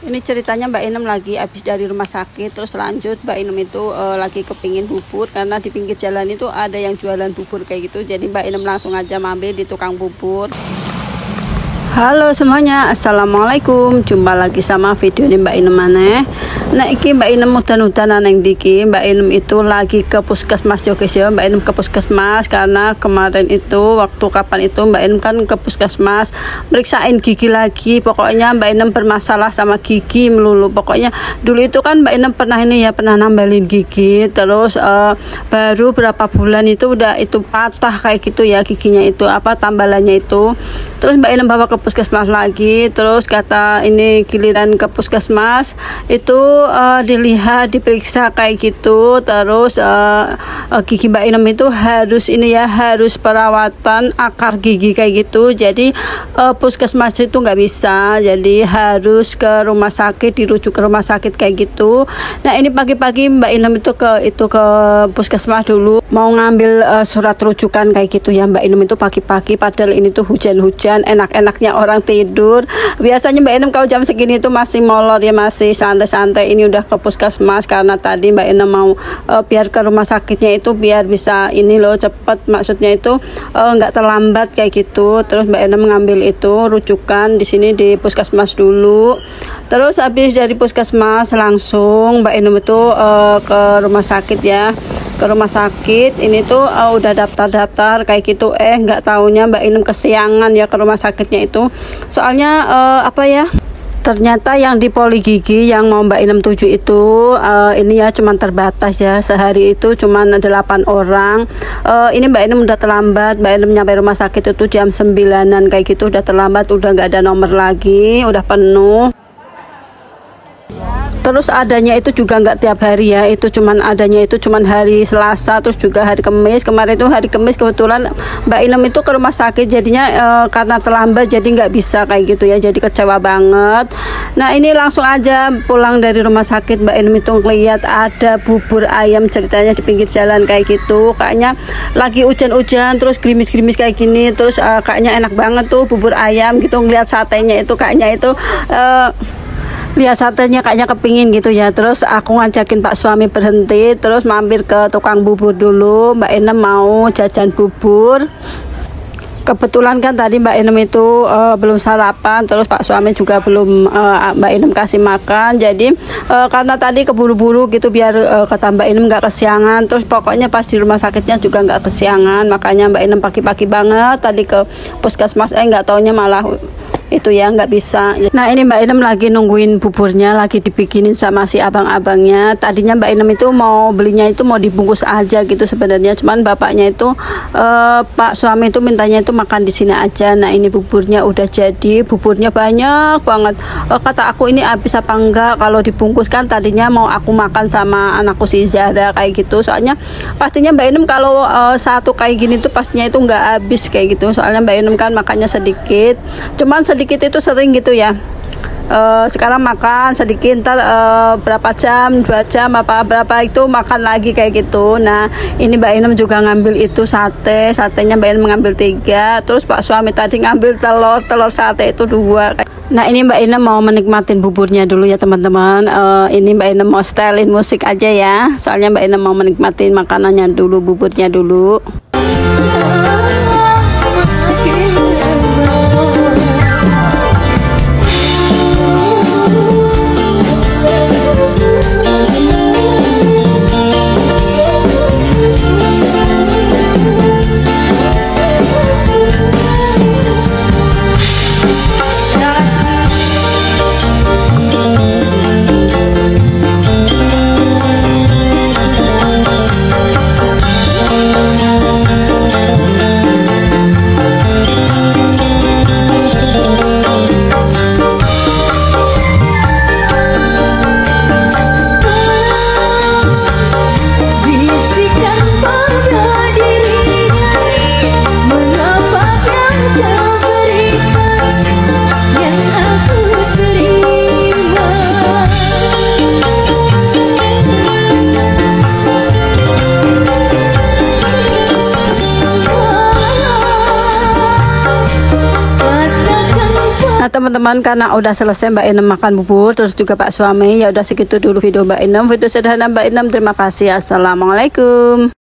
Ini ceritanya Mbak Inem lagi habis dari rumah sakit, terus lanjut Mbak Inem itu lagi kepingin bubur karena di pinggir jalan itu ada yang jualan bubur kayak gitu. Jadi Mbak Inem langsung aja mampir di tukang bubur. Halo semuanya, assalamualaikum. Jumpa lagi sama video ini Mbak Inem maneh. Nah iki Mbak Inem udan-udanan neng diki. Mbak Inem itu lagi ke puskesmas ya guys ya. Mbak Inem ke puskesmas karena kemarin itu waktu kapan itu Mbak Inem kan ke puskesmas meriksain gigi lagi. Pokoknya Mbak Inem bermasalah sama gigi melulu. Pokoknya dulu itu kan Mbak Inem pernah pernah nambalin gigi. Terus baru berapa bulan itu udah itu patah kayak gitu ya giginya itu tambalannya itu. Terus Mbak Inem bawa ke puskesmas lagi, terus kata ini giliran ke puskesmas itu dilihat diperiksa kayak gitu, terus gigi Mbak Inem itu harus perawatan akar gigi kayak gitu. Jadi puskesmas itu nggak bisa, jadi harus ke rumah sakit, dirujuk ke rumah sakit kayak gitu. Nah ini pagi-pagi Mbak Inem itu ke puskesmas dulu mau ngambil surat rujukan kayak gitu ya. Mbak Inem itu pagi-pagi padahal ini tuh hujan-hujan, enak-enaknya orang tidur. Biasanya Mbak Inem kalau jam segini itu masih molor ya, masih santai-santai. Ini udah ke puskesmas karena tadi Mbak Inem mau biar ke rumah sakitnya itu biar bisa ini loh cepet, maksudnya itu nggak terlambat kayak gitu. Terus Mbak Inem mengambil itu rujukan di sini di puskesmas dulu. Terus habis dari puskesmas langsung Mbak Inem itu ke rumah sakit ya. Ke rumah sakit ini tuh udah daftar-daftar kayak gitu, nggak taunya Mbak Inem kesiangan ya ke rumah sakitnya itu. Soalnya ternyata yang di poli gigi yang mau Mbak Inem tuju itu ini ya cuman terbatas ya, sehari itu cuman 8 orang. Ini Mbak Inem udah terlambat. Mbak Inem nyampe rumah sakit itu jam 9-an kayak gitu, udah terlambat, udah nggak ada nomor lagi, udah penuh. Terus adanya itu juga nggak tiap hari ya, itu adanya itu cuman hari Selasa, terus juga hari Kamis. Kemarin itu hari Kamis kebetulan Mbak Inem itu ke rumah sakit, jadinya karena terlambat jadi nggak bisa kayak gitu ya, jadi kecewa banget. Nah ini langsung aja pulang dari rumah sakit Mbak Inem itu ngeliat ada bubur ayam ceritanya di pinggir jalan kayak gitu, kayaknya lagi hujan-hujan terus gerimis-gerimis kayak gini, terus kayaknya enak banget tuh bubur ayam gitu. Ngeliat satenya itu kayaknya itu lihat satenya kayaknya kepingin gitu ya. Terus aku ngajakin Pak suami berhenti, terus mampir ke tukang bubur dulu. Mbak Inem mau jajan bubur. Kebetulan kan tadi Mbak Inem itu belum sarapan, terus Pak suami juga belum Mbak Inem kasih makan. Jadi karena tadi keburu-buru gitu biar kata Mbak Inem nggak kesiangan. Terus pokoknya pas di rumah sakitnya juga nggak kesiangan, makanya Mbak Inem pagi-pagi banget tadi ke puskesmas. Nggak taunya malah itu ya nggak bisa. Nah ini Mbak Inem lagi nungguin buburnya, lagi dibikinin sama si abang-abangnya. Tadinya Mbak Inem itu mau belinya itu mau dibungkus aja gitu sebenarnya, cuman bapaknya itu Pak suami itu mintanya itu makan di sini aja. Nah ini buburnya udah jadi, buburnya banyak banget. Kata aku ini habis apa enggak kalau dibungkus, kan tadinya mau aku makan sama anakku si Zara kayak gitu. Soalnya pastinya Mbak Inem kalau satu kayak gini tuh pastinya itu nggak habis kayak gitu. Soalnya Mbak Inem kan makannya sedikit, cuman sedikit itu sering gitu ya. Sekarang makan sedikit, ntar berapa jam, 2 jam apa berapa itu makan lagi kayak gitu. Nah ini Mbak Inem juga ngambil itu satenya Mbak Inem ngambil 3, terus Pak suami tadi ngambil telur sate itu 2. Nah ini Mbak Inem mau menikmatin buburnya dulu ya teman-teman. Ini Mbak Inem mau stylein musik aja ya, soalnya Mbak Inem mau menikmatin makanannya dulu, buburnya dulu. Nah teman-teman, karena udah selesai Mbak Inem makan bubur, terus juga Pak suami, ya udah segitu dulu video Mbak Inem, video sederhana Mbak Inem. Terima kasih, assalamualaikum.